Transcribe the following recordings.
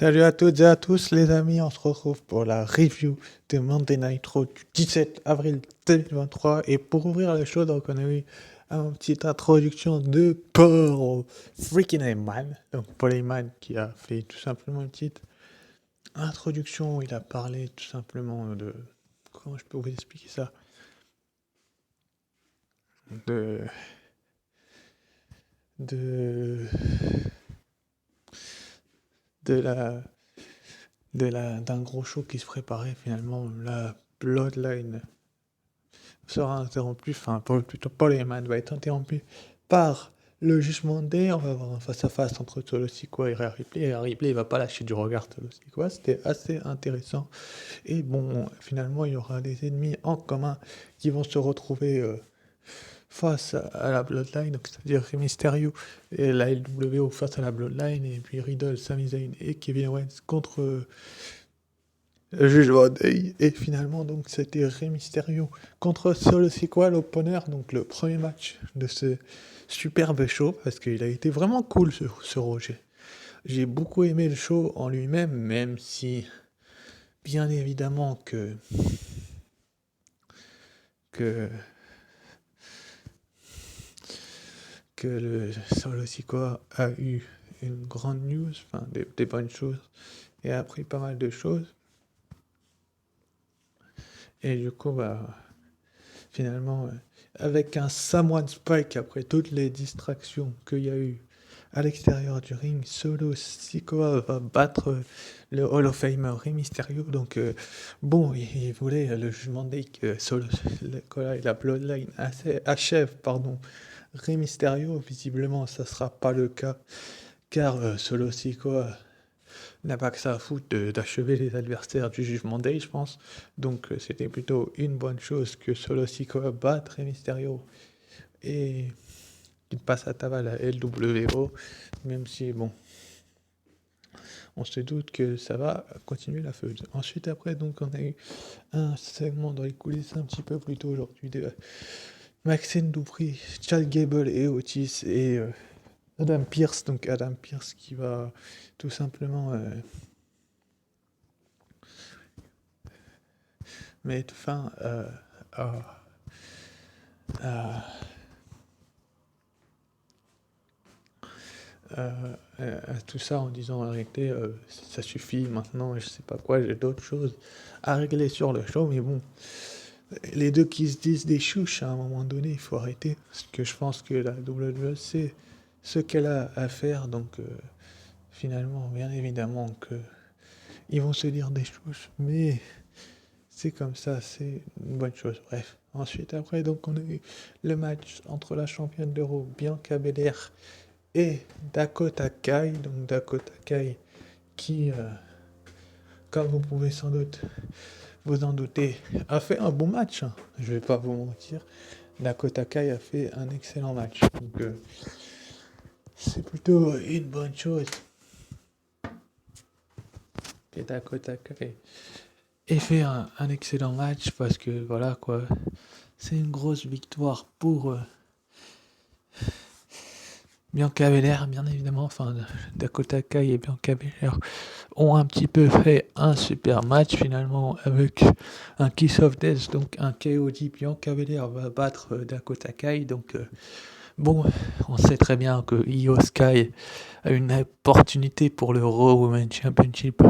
Salut à toutes et à tous les amis, on se retrouve pour la review de Monday Night Raw du 17 avril 2023 et pour ouvrir les choses, donc on a eu une petite introduction de Paul freaking Heyman, donc Paul Heyman qui a fait tout simplement une petite introduction où il a parlé tout simplement de, comment je peux vous expliquer ça, de de de la d'un gros show qui se préparait finalement, la Bloodline sera interrompu, enfin plutôt Paul Heyman va être interrompu par le Jugement Day. On va avoir un face-à-face entre Solo Sikoa et Rhea Ripley. Et Rhea Ripley il va pas lâcher du regard Solo Sikoa, c'était assez intéressant. Et bon, finalement il y aura des ennemis en commun qui vont se retrouver face à la Bloodline, donc c'est-à-dire Rey Mysterio et la LWO face à la Bloodline, et puis Riddle, Sami Zayn et Kevin Owens contre le Jugement Day. Et finalement, donc, c'était Rey Mysterio contre Solo Sikoa, l'opener, donc le premier match de ce superbe show, parce qu'il a été vraiment cool ce Roger. J'ai beaucoup aimé le show en lui-même, même si, bien évidemment, que le Solo Sikoa a eu une grande news, enfin des bonnes choses, et a appris pas mal de choses. Et du coup, finalement, avec un Samoan Spike, après toutes les distractions qu'il y a eu à l'extérieur du ring, Solo Sikoa va battre le Hall of Famer Rey Mysterio. Donc, bon, il voulait le Jugement Day que Solo et la Bloodline achève, Rey Mysterio. Visiblement, ça ne sera pas le cas, car Solo Sikoa n'a pas que ça à foutre d'achever les adversaires du Jugement Day, je pense. Donc c'était plutôt une bonne chose que Solo Sikoa batte Rey Mysterio et qu'il passe à table à la LWO, même si, bon, on se doute que ça va continuer la feud. Ensuite, après, donc, on a eu un segment dans les coulisses un petit peu plus tôt aujourd'hui de Maxine Dupri, Chad Gable et Otis et Adam Pearce. Donc Adam Pearce qui va tout simplement mettre fin à tout ça en disant arrêtez, ça suffit maintenant, je sais pas quoi, j'ai d'autres choses à régler sur le show. Mais bon, les deux qui se disent des chouches, à un moment donné, il faut arrêter, parce que je pense que la WWE sait ce qu'elle a à faire. Donc finalement, bien évidemment que ils vont se dire des chouches, mais c'est comme ça, c'est une bonne chose. Bref, ensuite après, donc on a eu le match entre la championne d'Euro Bianca Belair et Dakota Kai. Donc Dakota Kai qui, comme vous pouvez sans doute vous en douter, a fait un bon match, hein. Je vais pas vous mentir, Dakota Kai a fait un excellent match. Donc c'est plutôt une bonne chose que Dakota Kai ait fait un excellent match, parce que voilà quoi, c'est une grosse victoire pour Bianca Belair, bien évidemment. Enfin, Dakota Kai et Bianca Belair ont un petit peu fait un super match finalement, avec un Kiss of Death, donc un KOD. Bianca Belair va battre Dakota Kai. Donc bon, on sait très bien que Io Sky a une opportunité pour le Raw Women's Championship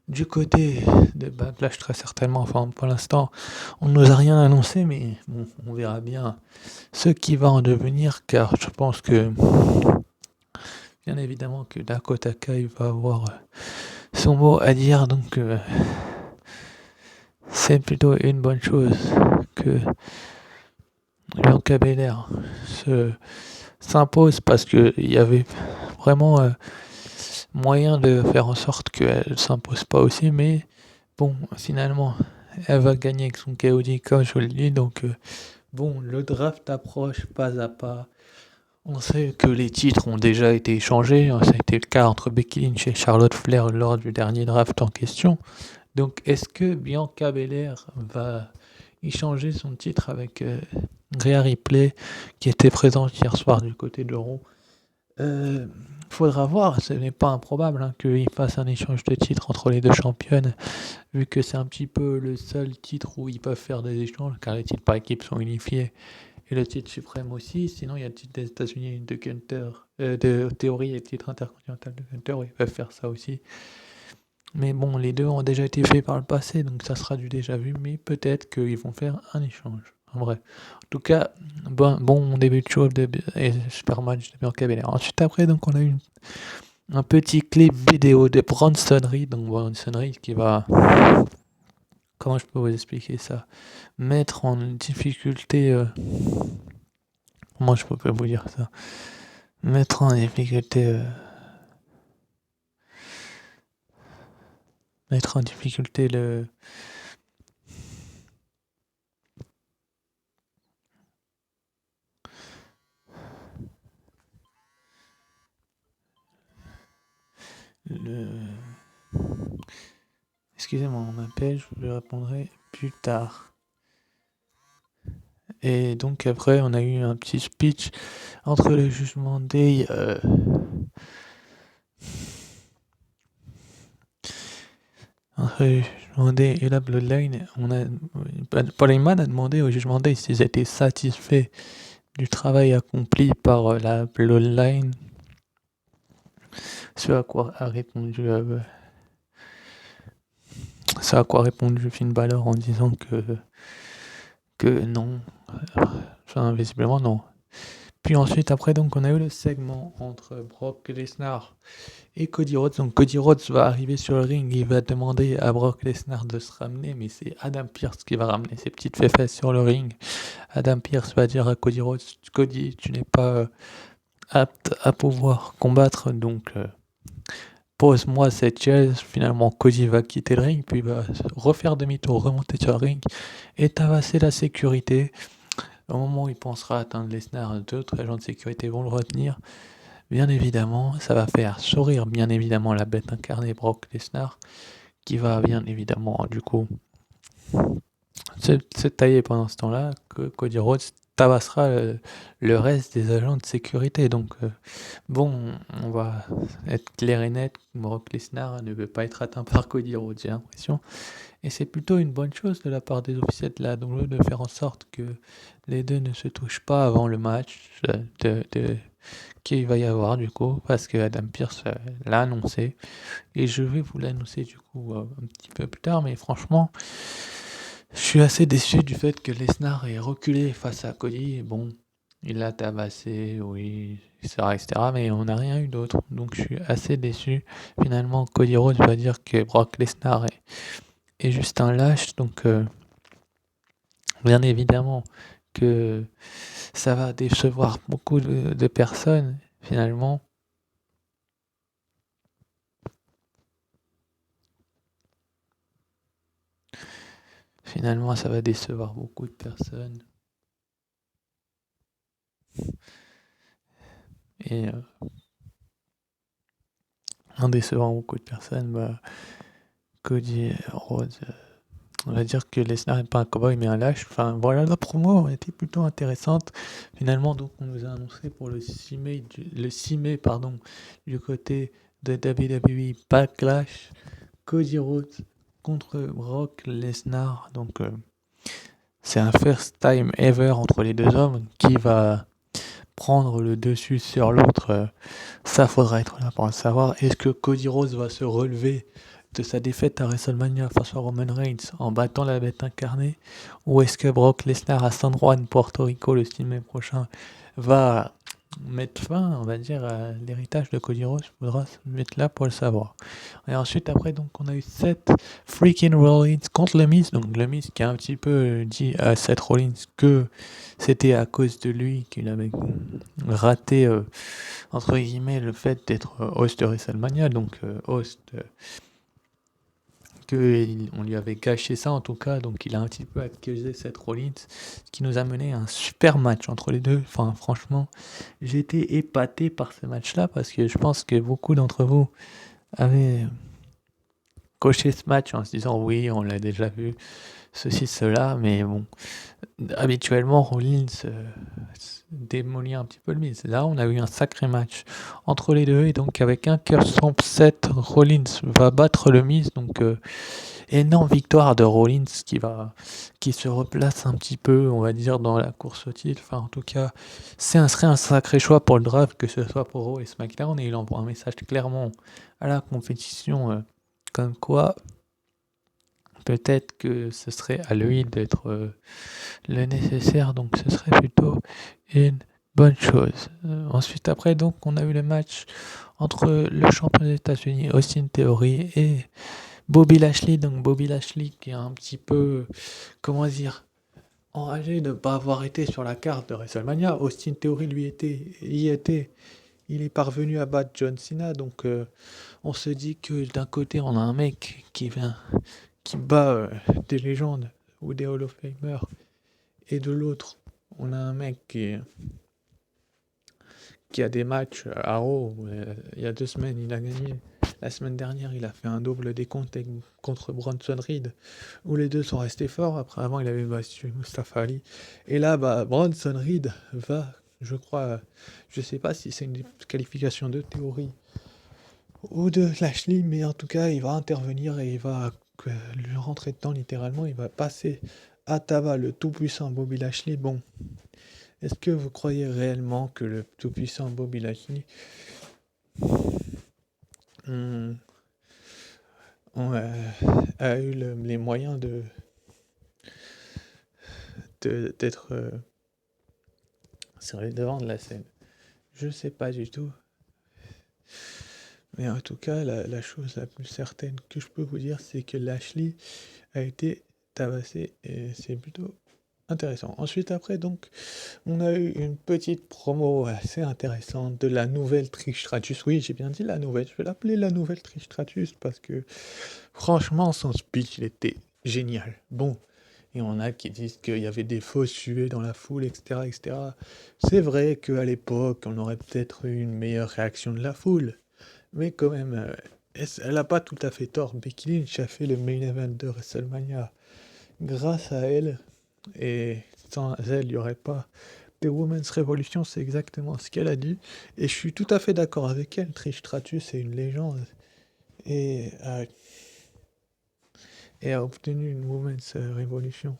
du côté de Backlash, très certainement. Enfin, pour l'instant, on ne nous a rien annoncé, mais bon, on verra bien ce qui va en devenir, car je pense que, bien évidemment, que Dakota Kai va avoir son mot à dire. Donc, c'est plutôt une bonne chose que Bianca Belair s'impose, parce qu'il y avait vraiment moyen de faire en sorte qu'elle s'impose pas aussi. Mais bon, finalement, elle va gagner avec son KOD, comme je vous le dis. Donc bon, le draft approche pas à pas. On sait que les titres ont déjà été échangés. Ça a été le cas entre Becky Lynch et Charlotte Flair lors du dernier draft en question. Donc est-ce que Bianca Belair va échanger son titre avec Rhea Ripley, qui était présente hier soir du côté de Raw? Euh, Faudra voir, ce n'est pas improbable hein, qu'il fasse un échange de titres entre les deux championnes, vu que c'est un petit peu le seul titre où ils peuvent faire des échanges, car les titres par équipe sont unifiés, et le titre suprême aussi. Sinon, il y a le titre des États-Unis de Gunter, de théorie et le titre intercontinental de Gunter, où ils peuvent faire ça aussi. Mais bon, les deux ont déjà été faits par le passé, donc ça sera du déjà vu, mais peut-être qu'ils vont faire un échange. En vrai. En tout cas, bon début de show et super match de Bianca Belair. Ensuite, après, donc, on a eu un petit clip vidéo de Bronson Reed. Donc, Bronson Reed qui va. Comment je peux vous expliquer ça? Mettre en difficulté. Comment je peux vous dire ça? Mettre en difficulté. Mettre en difficulté le. Excusez-moi, on m'appelle, je vous répondrai plus tard. Et donc après, on a eu un petit speech entre le Jugement Day. Entre le Jugement Day et la Bloodline, Paul Heyman a demandé au Jugement Day s'ils étaient satisfaits du travail accompli par la Bloodline. Ce à quoi a répondu Finn Balor en disant que non. Enfin, visiblement non. Puis ensuite, après, donc, on a eu le segment entre Brock Lesnar et Cody Rhodes. Donc, Cody Rhodes va arriver sur le ring, il va demander à Brock Lesnar de se ramener, mais c'est Adam Pearce qui va ramener ses petites fesses sur le ring. Adam Pearce va dire à Cody Rhodes, Cody, tu n'es pas apte à pouvoir combattre, donc pose-moi cette chaise. Finalement, Cody va quitter le ring, puis il va refaire demi-tour, remonter sur le ring et tabasser la sécurité. Au moment où il pensera atteindre Lesnar, d'autres agents de sécurité vont le retenir. Bien évidemment, ça va faire sourire bien évidemment la bête incarnée Brock Lesnar, qui va bien évidemment du coup se tailler pendant ce temps-là, que Cody Rhodes tabassera le reste des agents de sécurité. Donc bon, on va être clair et net, Brock Lesnar ne veut pas être atteint par Cody Rhodes, j'ai l'impression. Et c'est plutôt une bonne chose de la part des officiels de la WWE de faire en sorte que les deux ne se touchent pas avant le match qu'il va y avoir du coup, parce que Adam Pearce l'a annoncé. Et je vais vous l'annoncer du coup un petit peu plus tard, mais franchement, je suis assez déçu du fait que Lesnar ait reculé face à Cody. Bon, il l'a tabassé, oui, etc., mais on n'a rien eu d'autre. Donc je suis assez déçu. Finalement, Cody Rhodes va dire que Brock Lesnar est juste un lâche, donc bien évidemment que ça va décevoir beaucoup de personnes finalement. Finalement, ça va décevoir beaucoup de personnes. Et en décevant beaucoup de personnes, Cody Rhodes, on va dire que Lesnar n'est pas un cowboy mais un lâche. Enfin voilà, la promo a été plutôt intéressante. Finalement, donc on nous a annoncé pour le 6 mai, du côté de WWE Backlash, Cody Rhodes contre Brock Lesnar. Donc c'est un first time ever entre les deux hommes. Qui va prendre le dessus sur l'autre, ça faudra être là pour le savoir. Est-ce que Cody Rhodes va se relever de sa défaite à WrestleMania face à Roman Reigns en battant la bête incarnée, ou est-ce que Brock Lesnar à San Juan, Porto Rico le 6 mai prochain va mettre fin, on va dire, à l'héritage de Cody Rhodes? Il faudra se mettre là pour le savoir. Et ensuite, après, donc, on a eu Seth freaking Rollins contre le Miz. Donc, le Miz qui a un petit peu dit à Seth Rollins que c'était à cause de lui qu'il avait raté, entre guillemets, le fait d'être host de WrestleMania. Donc, host, qu'on lui avait gâché ça en tout cas. Donc, il a un petit peu accusé Seth Rollins, ce qui nous a mené à un super match entre les deux. Enfin, franchement, j'ai été épaté par ce match-là parce que je pense que beaucoup d'entre vous avaient coché ce match en se disant oui, on l'a déjà vu. ceci, cela, mais bon, habituellement, Rollins démolit un petit peu le Miz. Là, on a eu un sacré match entre les deux, et donc avec un Curse Stomp 7, Rollins va battre le Miz, donc énorme victoire de Rollins qui se replace un petit peu, on va dire, dans la course au titre. Enfin, en tout cas, serait un sacré choix pour le draft, que ce soit pour Raw et SmackDown, et il envoie un message clairement à la compétition, comme quoi peut-être que ce serait à lui d'être le nécessaire, donc ce serait plutôt une bonne chose. Ensuite, après, donc, on a eu le match entre le champion des États-Unis, Austin Theory, et Bobby Lashley. Donc, Bobby Lashley qui est un petit peu, comment dire, enragé de ne pas avoir été sur la carte de WrestleMania. Austin Theory, lui, y était. Il est parvenu à battre John Cena, donc on se dit que d'un côté, on a un mec qui bat des légendes ou des Hall of Famers, et de l'autre, on a un mec qui a des matchs à Raw. Il y a 2 semaines, il a gagné. La semaine dernière, il a fait un double décompte contre Bronson Reed, où les deux sont restés forts. Après, avant, il avait battu Mustafa Ali. Et là, Bronson Reed va, je crois, je sais pas si c'est une qualification de théorie ou de Lashley, mais en tout cas, il va intervenir et il va lui rentrer dedans littéralement. Il va passer à tabac le tout-puissant Bobby Lashley. Bon, est-ce que vous croyez réellement que le tout-puissant Bobby Lashley a eu les moyens d'être sur les devants de la scène? Je sais pas du tout. Mais en tout cas, la chose la plus certaine que je peux vous dire, c'est que Lashley a été tabassé, et c'est plutôt intéressant. Ensuite, après, donc, on a eu une petite promo assez intéressante de la nouvelle Trish Stratus. Oui, j'ai bien dit la nouvelle. Je vais l'appeler la nouvelle Trish Stratus parce que, franchement, son speech, il était génial. Bon, et on a qui disent qu'il y avait des fausses suées dans la foule, etc., etc. C'est vrai qu'à l'époque, on aurait peut-être eu une meilleure réaction de la foule. Mais quand même, elle n'a pas tout à fait tort. Becky Lynch a fait le main event de WrestleMania grâce à elle. Et sans elle, il n'y aurait pas de Women's Revolution. C'est exactement ce qu'elle a dit. Et je suis tout à fait d'accord avec elle. Trish Stratus est une légende. Et a obtenu une Women's Revolution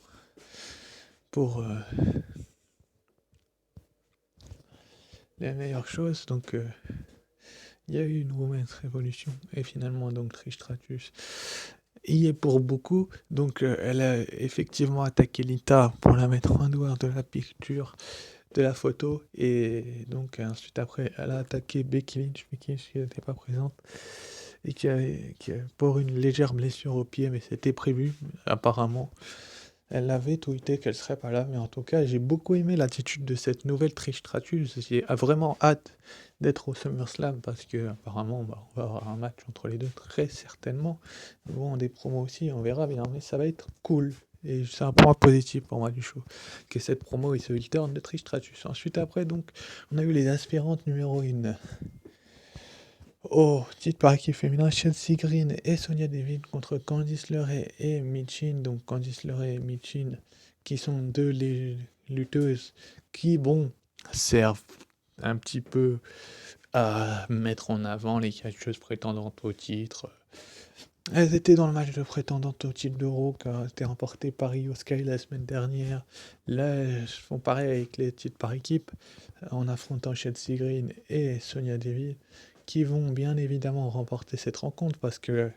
pour les meilleures choses. Donc, il y a eu une Women's Revolution. Et finalement, donc, Trish Stratus y est pour beaucoup. Donc, elle a effectivement attaqué Lita pour la mettre en dehors de la picture, de la photo. Et donc, ensuite, après, elle a attaqué Becky Lynch qui n'était pas présente. Et qui a pour une légère blessure au pied, mais c'était prévu, apparemment. Elle avait tweeté qu'elle serait pas là, mais en tout cas, j'ai beaucoup aimé l'attitude de cette nouvelle Trish Stratus. J'ai vraiment hâte d'être au SummerSlam parce que apparemment, on va avoir un match entre les deux très certainement. Bon, des promos aussi, on verra bien, mais ça va être cool. Et c'est un point positif pour moi du show, que cette promo et ce heel turn de Trish Stratus. Ensuite, après, donc, on a eu les aspirantes numéro 1 au titre par équipe féminin, Chelsea Green et Sonia Deville contre Candice LeRae et Michin. Donc Candice LeRae et Michin qui sont deux lutteuses qui, bon, servent un petit peu à mettre en avant les catcheuses prétendantes au titre. Elles étaient dans le match de prétendante au titre d'Euro qui a été remporté par Io Sky la semaine dernière. Là, elles font pareil avec les titres par équipe en affrontant Chelsea Green et Sonia Deville, qui vont bien évidemment remporter cette rencontre parce que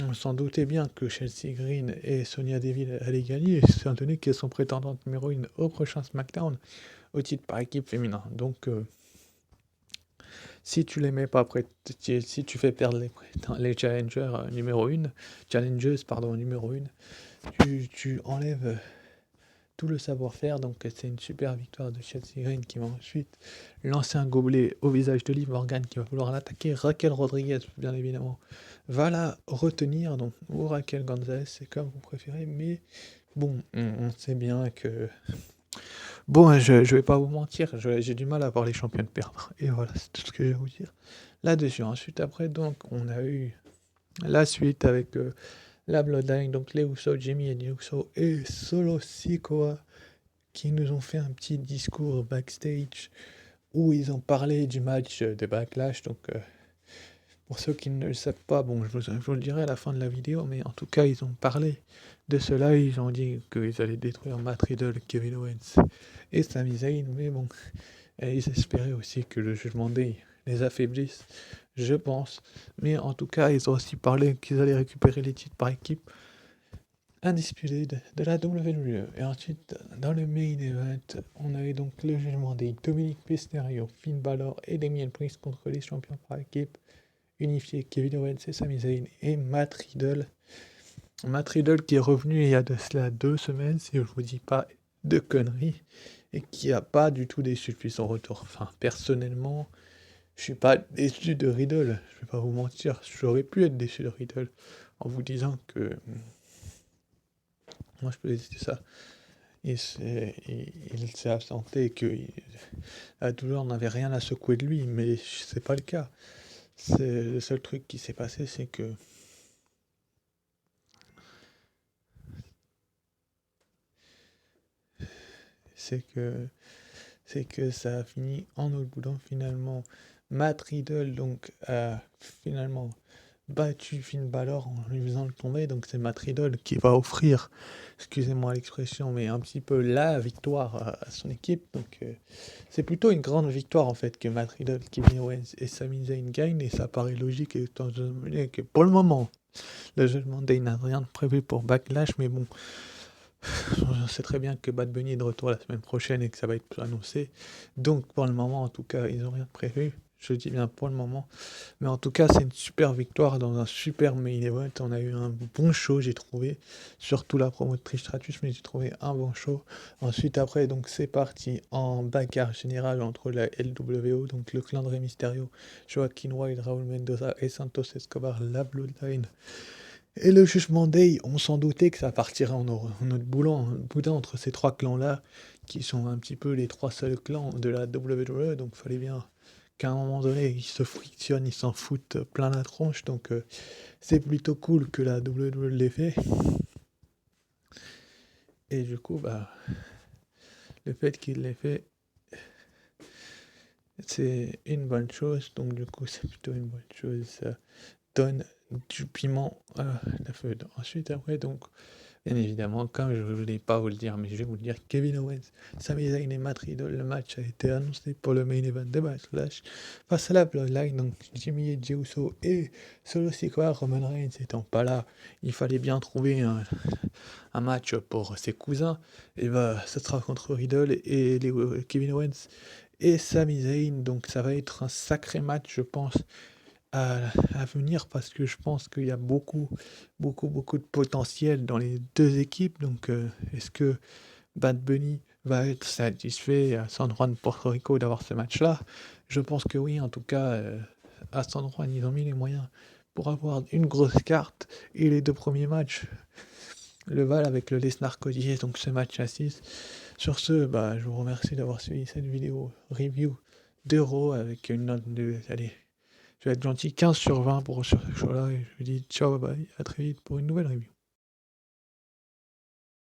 on s'en doutait bien que Chelsea Green et Sonia Deville allaient gagner, étant donné qu'elles sont prétendantes numéro 1 au prochain SmackDown au titre par équipe féminin. Donc, si tu les mets pas si tu fais perdre les challengers numéro 1, numéro 1, tu enlèves tout le savoir-faire. Donc c'est une super victoire de Chelsea Green qui va ensuite lancer un gobelet au visage de Liv Morgan qui va vouloir l'attaquer. Raquel Rodriguez, bien évidemment, va la retenir, donc, ou Raquel Gonzalez, c'est comme vous préférez, mais bon, on sait bien que... Bon, je vais pas vous mentir, j'ai du mal à voir les championnes perdre. Et voilà, c'est tout ce que je vais vous dire là-dessus. Ensuite, après, donc, on a eu la suite avec la Bloodline, donc les Usos, Jimmy et Uso et Solo Sikoa, qui nous ont fait un petit discours backstage où ils ont parlé du match de Backlash. Donc, pour ceux qui ne le savent pas, bon, je vous le dirai à la fin de la vidéo, mais en tout cas, ils ont parlé de cela. Ils ont dit qu'ils allaient détruire Matt Riddle, Kevin Owens et Sami Zayn, mais bon, et ils espéraient aussi que le Judgment Day les affaiblisse, je pense. Mais en tout cas, ils ont aussi parlé qu'ils allaient récupérer les titres par équipe Undisputed de la WWE. Et ensuite, dans le main event, on avait donc le Jugement Day, Dominic Mysterio, Finn Balor et Damian Priest contre les champions par équipe unifiés, Kevin Owens et Sami Zayn et Matt Riddle. Matt Riddle qui est revenu il y a de cela 2 semaines, si je vous dis pas de conneries, et qui a pas du tout déçu depuis son retour. Enfin, personnellement, je suis pas déçu de Riddle, je vais pas vous mentir, j'aurais pu être déçu de Riddle en vous disant que moi je peux décider ça. Il s'est absenté et que la douleur n'avait rien à secouer de lui, mais c'est pas le cas. Le seul truc qui s'est passé, c'est que ça a fini en autre boudin finalement. Matt Riddle donc a finalement battu Finn Balor en lui faisant le tomber, donc c'est Matt Riddle qui va offrir, excusez-moi l'expression, mais un petit peu la victoire à son équipe. Donc c'est plutôt une grande victoire en fait que Matt Riddle, Kevin Owens et Sami Zayn gagnent, et ça paraît logique étant donné que pour le moment le Judgment Day n'a rien de prévu pour Backlash, mais bon, je sais très bien que Bad Bunny est de retour la semaine prochaine et que ça va être annoncé. Donc pour le moment, en tout cas, ils n'ont rien de prévu. Je dis bien pour le moment. Mais en tout cas, c'est une super victoire dans un super main event. On a eu un bon show, j'ai trouvé. Surtout la promo de Trish Stratus, mais j'ai trouvé un bon show. Ensuite, après, donc c'est parti en bagarre générale entre la LWO, donc le clan de Rey Mysterio, Joaquin Wilde, Raúl Mendoza et Santos Escobar, la Bloodline. Et le Judgment Day, on s'en doutait que ça partirait en autre boudin entre ces 3 clans-là, qui sont un petit peu les 3 seuls clans de la WWE, donc il fallait bien qu'à un moment donné, ils se frictionnent, ils s'en foutent plein la tronche, donc c'est plutôt cool que la WWE l'ait fait. Et du coup, bah, le fait qu'il l'ait fait, c'est une bonne chose, donc du coup, c'est plutôt une bonne chose, ça donne du piment à la feuille. Ensuite, après, donc, bien évidemment, comme je ne voulais pas vous le dire, mais je vais vous le dire, Kevin Owens, Sami Zayn et Matt Riddle, le match a été annoncé pour le main event de Backlash face à la Bloodline, donc Jimmy et Jey Uso et Solo Sikoa, Roman Reigns étant pas là, il fallait bien trouver un match pour ses cousins, et bah, ça sera contre Riddle et Kevin Owens et Sami Zayn, donc ça va être un sacré match, je pense, à venir, parce que je pense qu'il y a beaucoup de potentiel dans les 2 équipes. Donc est-ce que Bad Bunny va être satisfait à San Juan, Porto Rico d'avoir ce match-là? Je pense que oui, en tout cas, à San Juan, ils ont mis les moyens pour avoir une grosse carte, et les 2 premiers matchs, le Val avec le Lesnar Codier, donc ce match à 6. Sur ce, bah, je vous remercie d'avoir suivi cette vidéo review d'Euro avec une note de... Allez, je vais être gentil, 15/20 pour ce show-là, et je vous dis ciao, bye, à très vite pour une nouvelle review.